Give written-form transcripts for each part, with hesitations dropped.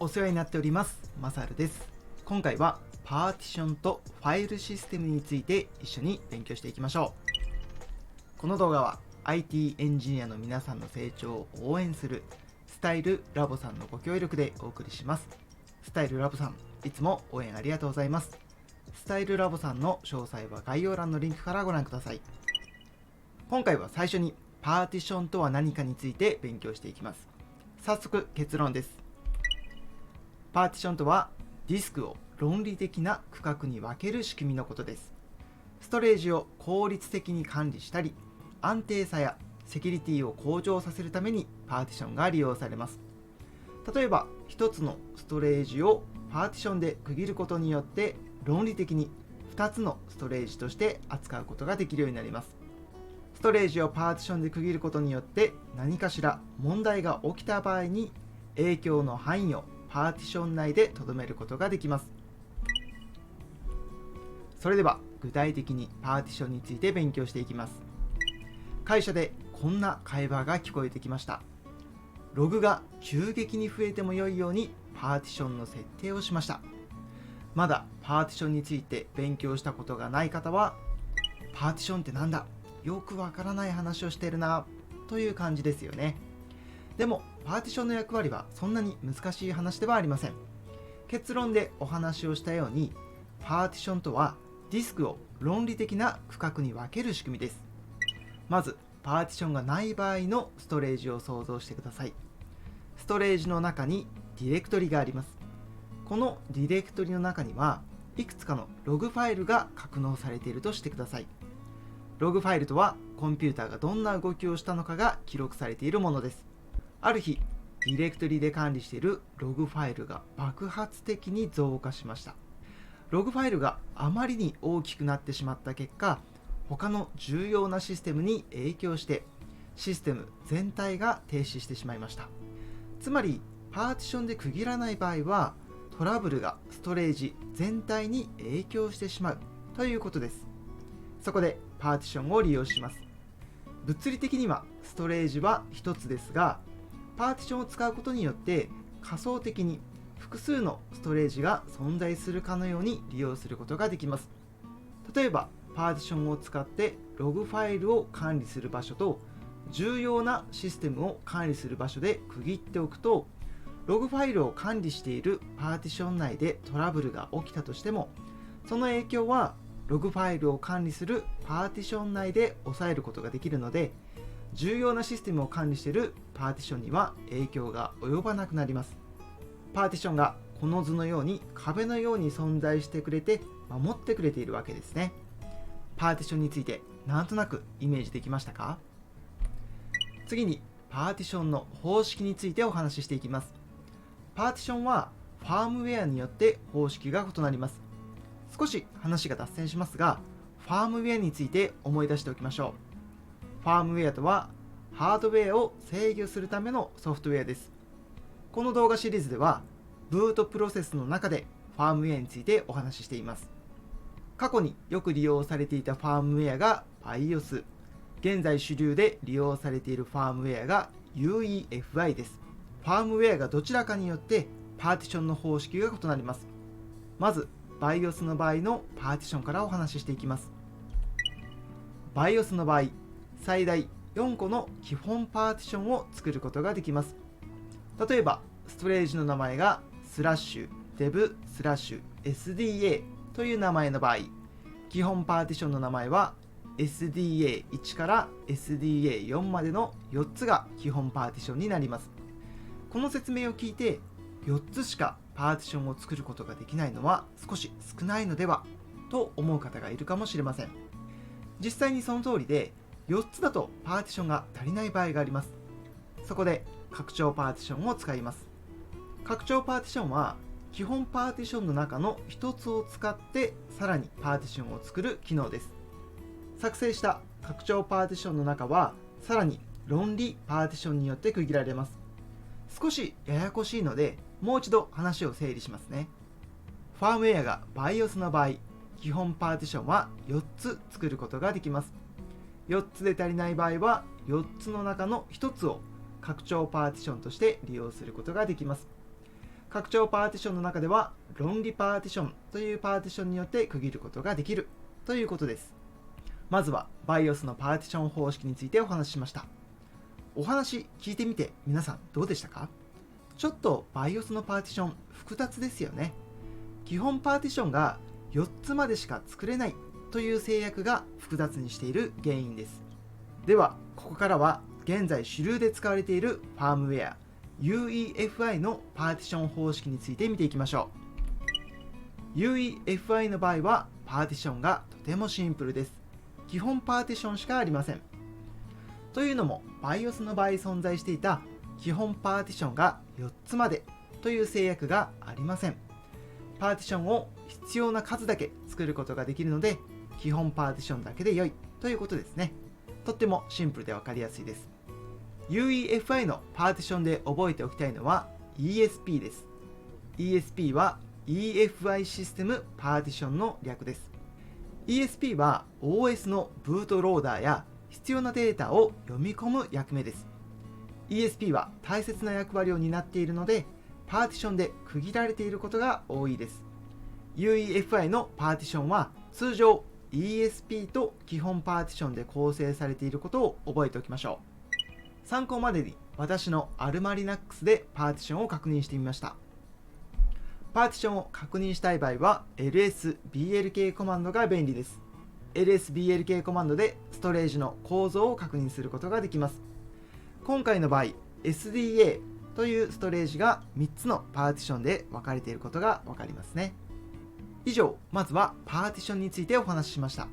お世話になっております。マサルです。今回はパーティションとファイルシステムについて一緒に勉強していきましょう。この動画は IT エンジニアの皆さんの成長を応援するスタイルラボさんのご協力でお送りします。スタイルラボさん、いつも応援ありがとうございます。スタイルラボさんの詳細は概要欄のリンクからご覧ください。今回は最初にパーティションとは何かについて勉強していきます。早速結論です。パーティションとはディスクを論理的な区画に分ける仕組みのことです。ストレージを効率的に管理したり、安定さやセキュリティを向上させるためにパーティションが利用されます。例えば1つのストレージをパーティションで区切ることによって論理的に2つのストレージとして扱うことができるようになります。ストレージをパーティションで区切ることによって何かしら問題が起きた場合に影響の範囲をパーティション内で留めることができます。それでは具体的にパーティションについて勉強していきます。会社でこんな会話が聞こえてきました。ログが急激に増えても良いようにパーティションの設定をしました。まだパーティションについて勉強したことがない方は、パーティションってなんだ？よくわからない話をしてるなという感じですよね。でもパーティションの役割はそんなに難しい話ではありません。結論でお話をしたように、パーティションとはディスクを論理的な区画に分ける仕組みです。まずパーティションがない場合のストレージを想像してください。ストレージの中にディレクトリがあります。このディレクトリの中にはいくつかのログファイルが格納されているとしてください。ログファイルとはコンピューターがどんな動きをしたのかが記録されているものです。ある日、ディレクトリで管理しているログファイルが爆発的に増加しました。ログファイルがあまりに大きくなってしまった結果、他の重要なシステムに影響してシステム全体が停止してしまいました。つまりパーティションで区切らない場合はトラブルがストレージ全体に影響してしまうということです。そこでパーティションを利用します。物理的にはストレージは1つですが、パーティションを使うことによって仮想的に複数のストレージが存在するかのように利用することができます。例えばパーティションを使ってログファイルを管理する場所と重要なシステムを管理する場所で区切っておくと、ログファイルを管理しているパーティション内でトラブルが起きたとしても、その影響はログファイルを管理するパーティション内で抑えることができるので、重要なシステムを管理しているパーティションには影響が及ばなくなります。パーティションがこの図のように壁のように存在してくれて守ってくれているわけですね。パーティションについてなんとなくイメージできましたか？次にパーティションの方式についてお話ししていきます。パーティションはファームウェアによって方式が異なります。少し話が脱線しますが、ファームウェアについて思い出しておきましょう。ファームウェアとはハードウェアを制御するためのソフトウェアです。この動画シリーズではブートプロセスの中でファームウェアについてお話ししています。過去によく利用されていたファームウェアが BIOS、現在主流で利用されているファームウェアが UEFI です。ファームウェアがどちらかによってパーティションの方式が異なります。まず BIOS の場合のパーティションからお話ししていきます。BIOS の場合、最大4個の基本パーティションを作ることができます。例えばストレージの名前が/dev/sda という名前の場合、基本パーティションの名前は SDA1 から SDA4 までの4つが基本パーティションになります。この説明を聞いて4つしかパーティションを作ることができないのは少し少ないのではと思う方がいるかもしれません。実際にその通りで、4つだとパーティションが足りない場合があります。そこで拡張パーティションを使います。拡張パーティションは基本パーティションの中の1つを使ってさらにパーティションを作る機能です。作成した拡張パーティションの中はさらに論理パーティションによって区切られます。少しややこしいのでもう一度話を整理しますね。ファームウェアが BIOS の場合、基本パーティションは4つ作ることができます。4つで足りない場合は4つの中の1つを拡張パーティションとして利用することができます。拡張パーティションの中では論理パーティションというパーティションによって区切ることができるということです。まずは BIOS のパーティション方式についてお話ししました。お話聞いてみて皆さんどうでしたか？ちょっと BIOS のパーティション複雑ですよね。基本パーティションが4つまでしか作れないという制約が複雑にしている原因です。ではここからは現在主流で使われているファームウェア UEFI のパーティション方式について見ていきましょう。 UEFI の場合はパーティションがとてもシンプルです。基本パーティションしかありません。というのも BIOS の場合存在していた基本パーティションが4つまでという制約がありません。パーティションを必要な数だけ作ることができるので基本パーティションだけで良いということですね。とってもシンプルで分かりやすいです。 UEFI のパーティションで覚えておきたいのは ESP です。 ESP は EFI システムパーティションの略です。 ESP は OS のブートローダーや必要なデータを読み込む役目です。 ESP は大切な役割を担っているのでパーティションで区切られていることが多いです。 UEFI のパーティションは通常 ESP と基本パーティションで構成されていることを覚えておきましょう。参考までに私の ALMA-Linux でパーティションを確認してみました。パーティションを確認したい場合は lsblk コマンドが便利です。 lsblk コマンドでストレージの構造を確認することができます。今回の場合 SDA というストレージが3つのパーティションで分かれていることが分かりますね。以上、まずはパーティションについてお話ししました。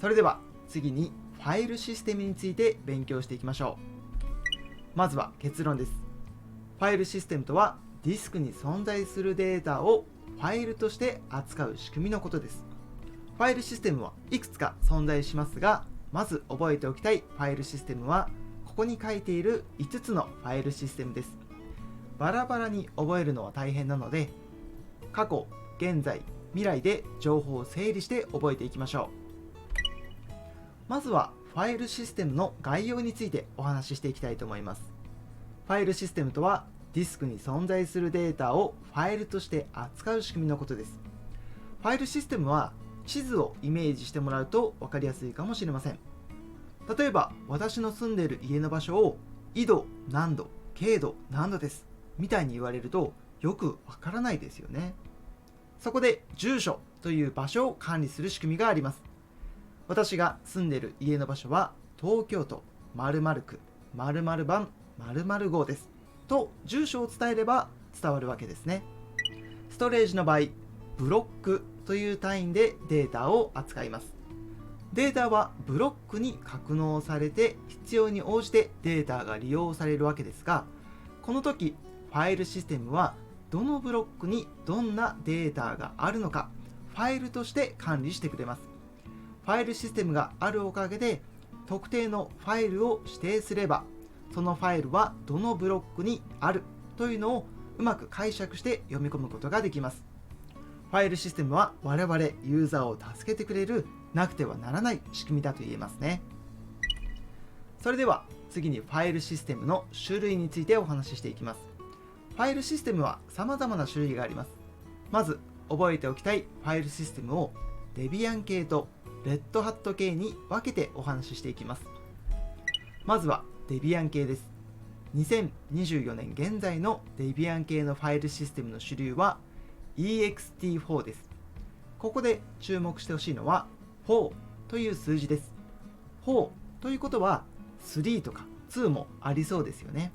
それでは次にファイルシステムについて勉強していきましょう。まずは結論です。ファイルシステムとはディスクに存在するデータをファイルとして扱う仕組みのことです。ファイルシステムはいくつか存在しますが、まず覚えておきたいファイルシステムはここに書いている5つのファイルシステムです。バラバラに覚えるのは大変なので、過去、現在、未来で情報を整理して覚えていきましょう。まずはファイルシステムの概要についてお話ししていきたいと思います。ファイルシステムとはディスクに存在するデータをファイルとして扱う仕組みのことです。ファイルシステムは地図をイメージしてもらうと分かりやすいかもしれません。例えば私の住んでいる家の場所を緯度何度、経度何度ですみたいに言われるとよくわからないですよね。そこで住所という場所を管理する仕組みがあります。私が住んでいる家の場所は東京都〇〇区〇〇番〇〇号ですと住所を伝えれば伝わるわけですね。ストレージの場合、ブロックという単位でデータを扱います。データはブロックに格納されて必要に応じてデータが利用されるわけですが、この時ファイルシステムはどのブロックにどんなデータがあるのかファイルとして管理してくれます。ファイルシステムがあるおかげで特定のファイルを指定すれば、そのファイルはどのブロックにあるというのをうまく解釈して読み込むことができます。ファイルシステムは我々ユーザーを助けてくれるなくてはならない仕組みだと言えますね。それでは次にファイルシステムの種類についてお話ししていきます。ファイルシステムは様々な種類があります。まず覚えておきたいファイルシステムをデビアン系とレッドハット系に分けてお話ししていきます。まずはデビアン系です。2024年現在のデビアン系のファイルシステムの主流は ext4 です。ここで注目してほしいのは4という数字です。4ということは3とか2もありそうですよね。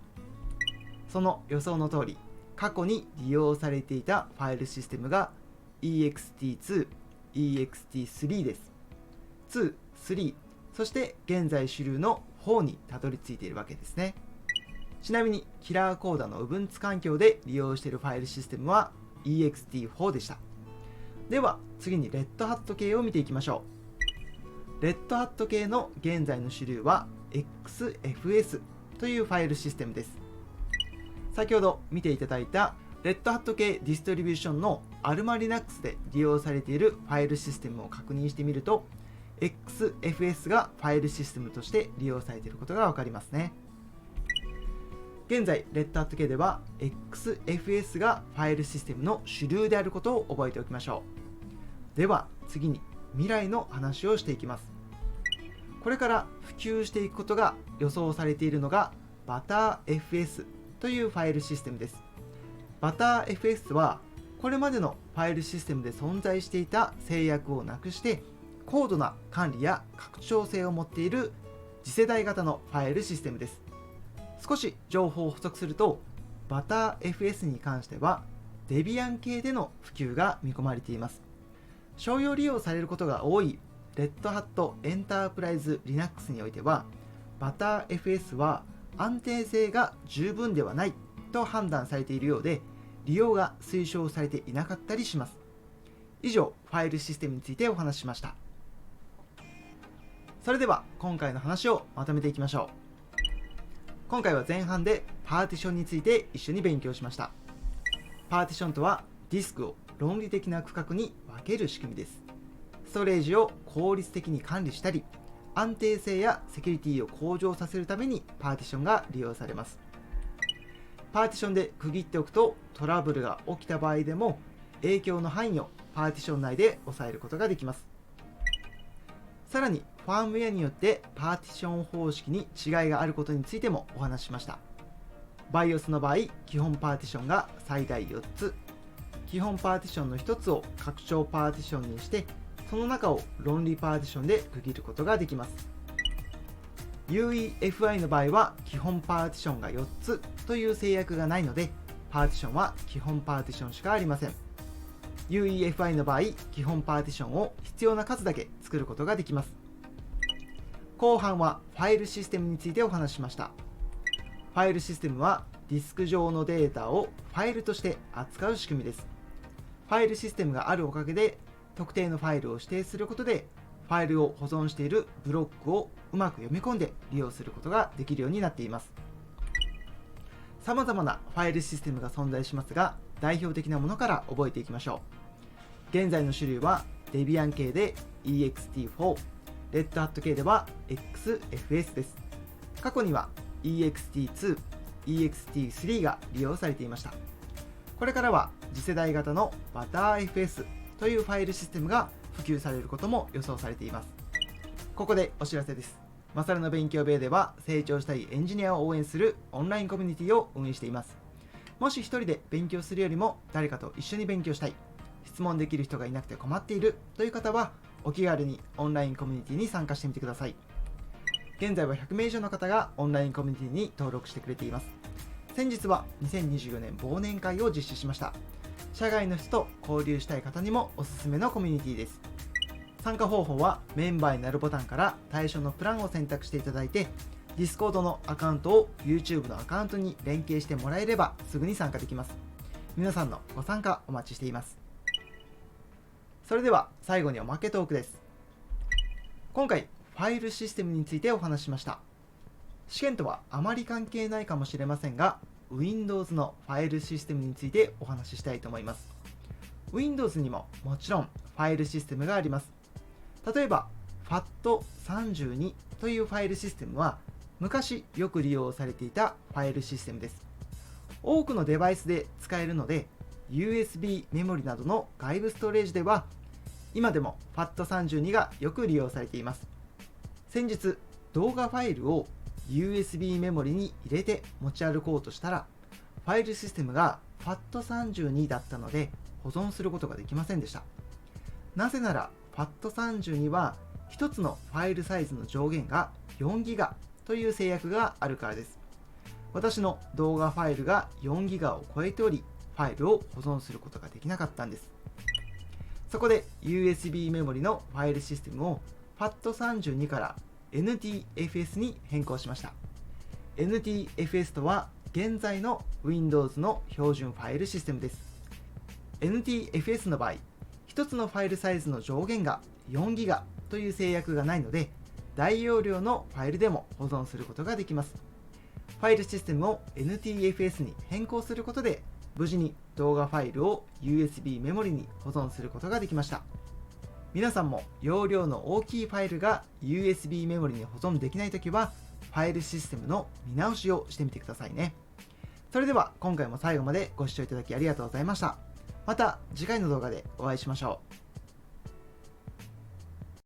その予想の通り、過去に利用されていたファイルシステムが ext2、ext3 です。2、3、そして現在主流の4にたどり着いているわけですね。ちなみにキラーコーダの Ubuntu 環境で利用しているファイルシステムは ext4 でした。では次にレッドハット系を見ていきましょう。レッドハット系の現在の主流は XFS というファイルシステムです。先ほど見ていただいたレッドハット系ディストリビューションの ALMA-Linux で利用されているファイルシステムを確認してみると XFS がファイルシステムとして利用されていることがわかりますね。現在、レッドハット系では XFS がファイルシステムの主流であることを覚えておきましょう。では次に未来の話をしていきます。これから普及していくことが予想されているのが ButterFS というファイルシステムです。ButterFS はこれまでのファイルシステムで存在していた制約をなくして高度な管理や拡張性を持っている次世代型のファイルシステムです。少し情報を補足すると ButterFS に関しては Debian 系での普及が見込まれています。商用利用されることが多い Red Hat Enterprise Linux においては ButterFS は安定性が十分ではないと判断されているようで利用が推奨されていなかったりします。以上、ファイルシステムについてお話ししました。それでは今回の話をまとめていきましょう。今回は前半でパーティションについて一緒に勉強しました。パーティションとはディスクを論理的な区画に分ける仕組みです。ストレージを効率的に管理したり、安定性やセキュリティを向上させるためにパーティションが利用されます。パーティションで区切っておくとトラブルが起きた場合でも影響の範囲をパーティション内で抑えることができます。さらにファームウェアによってパーティション方式に違いがあることについてもお話ししました。BIOS の場合、基本パーティションが最大4つ、基本パーティションの1つを拡張パーティションにしてその中を論理パーティションで区切ることができます。UEFI の場合は基本パーティションが4つという制約がないのでパーティションは基本パーティションしかありません。UEFI の場合、基本パーティションを必要な数だけ作ることができます。後半はファイルシステムについてお話ししました。ファイルシステムはディスク上のデータをファイルとして扱う仕組みです。ファイルシステムがあるおかげで特定のファイルを指定することでファイルを保存しているブロックをうまく読み込んで利用することができるようになっています。様々なファイルシステムが存在しますが、代表的なものから覚えていきましょう。現在の種類は Debian 系で ext4、Red Hat 系では XFS です。過去には ext2、ext3 が利用されていました。これからは次世代型の ButterFS というファイルシステムが普及されることも予想されています。ここでお知らせです。マサルの勉強部屋では成長したいエンジニアを応援するオンラインコミュニティを運営しています。もし一人で勉強するよりも誰かと一緒に勉強したい、質問できる人がいなくて困っているという方はお気軽にオンラインコミュニティに参加してみてください。現在は100名以上の方がオンラインコミュニティに登録してくれています。先日は2024年忘年会を実施しました。社外の人と交流したい方にもおすすめのコミュニティです。参加方法はメンバーになるボタンから対象のプランを選択していただいて Discord のアカウントを YouTube のアカウントに連携してもらえればすぐに参加できます。皆さんのご参加お待ちしています。それでは最後におまけトークです。今回ファイルシステムについてお話ししました。試験とはあまり関係ないかもしれませんが Windows のファイルシステムについてお話ししたいと思います。 Windows にももちろんファイルシステムがあります。例えば FAT32 というファイルシステムは昔よく利用されていたファイルシステムです。多くのデバイスで使えるので USB メモリなどの外部ストレージでは今でも FAT32 がよく利用されています。先日動画ファイルを USB メモリに入れて持ち歩こうとしたらファイルシステムが FAT32 だったので保存することができませんでした。なぜなら FAT32 は1つのファイルサイズの上限が 4GB という制約があるからです。私の動画ファイルが 4GB を超えておりファイルを保存することができなかったんです。そこで USB メモリのファイルシステムを FAT32 から NTFS に変更しました。NTFS とは現在の Windows の標準ファイルシステムです。NTFS の場合、1つのファイルサイズの上限が 4GB という制約がないので、大容量のファイルでも保存することができます。ファイルシステムを NTFS に変更することで、無事に動画ファイルを USB メモリに保存することができました。皆さんも容量の大きいファイルが USB メモリに保存できないときは、ファイルシステムの見直しをしてみてくださいね。それでは今回も最後までご視聴いただきありがとうございました。また次回の動画でお会いしましょう。